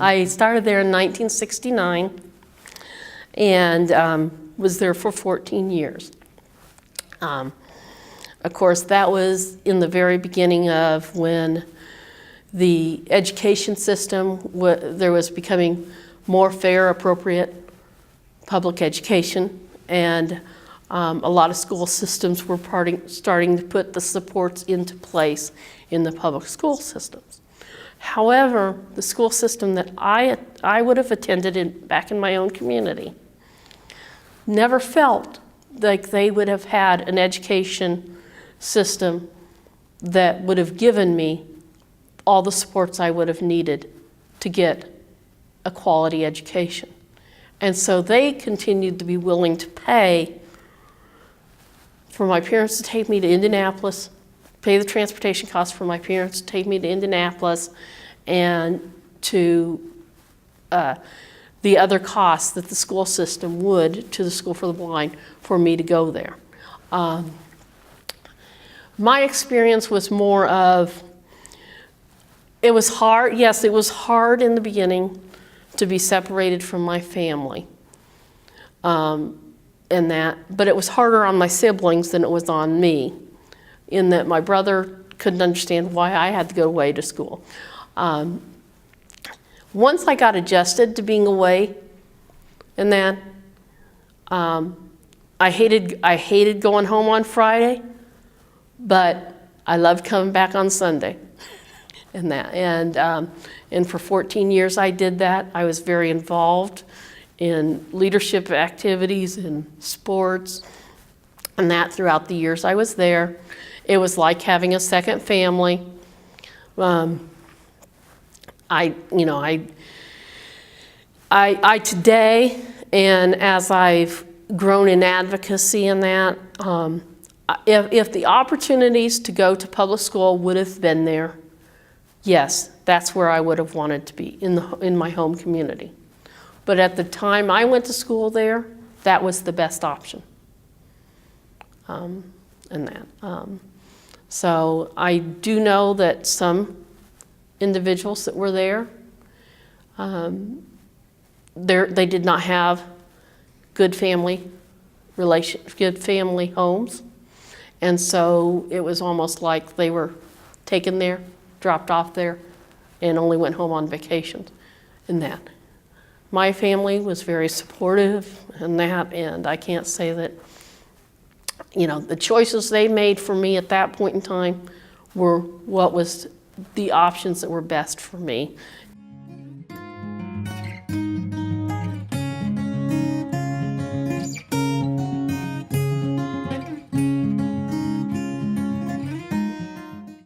I started there in 1969 and was there for 14 years. Of course, that was in the very beginning of when the education system, there was becoming more fair, appropriate public education, and a lot of school systems were starting to put the supports into place in the public school systems. However, the school system that I would have attended back in my own community never felt like they would have had an education system that would have given me all the supports I would have needed to get a quality education. And so they continued to be willing to pay for my parents to take me to Indianapolis, pay the transportation costs for my parents to take me to Indianapolis, and to the other costs that the school system would to the School for the Blind for me to go there. My experience was more of, it was hard, yes, it was hard in the beginning to be separated from my family. But it was harder on my siblings than it was on me, in that my brother couldn't understand why I had to go away to school. Once I got adjusted to being away and that, I hated going home on Friday, but I loved coming back on Sunday and that. And for 14 years I did that. I was very involved in leadership activities and sports and that throughout the years I was there. It was like having a second family. I today, and as I've grown in advocacy in that, if the opportunities to go to public school would have been there, yes, that's where I would have wanted to be, in my home community. But at the time I went to school there, that was the best option. So I do know that some individuals that were there, they did not have good family homes, and so it was almost like they were taken there, dropped off there, and only went home on vacations and that. My family was very supportive in that, and I can't say that, the choices they made for me at that point in time were what was the options that were best for me.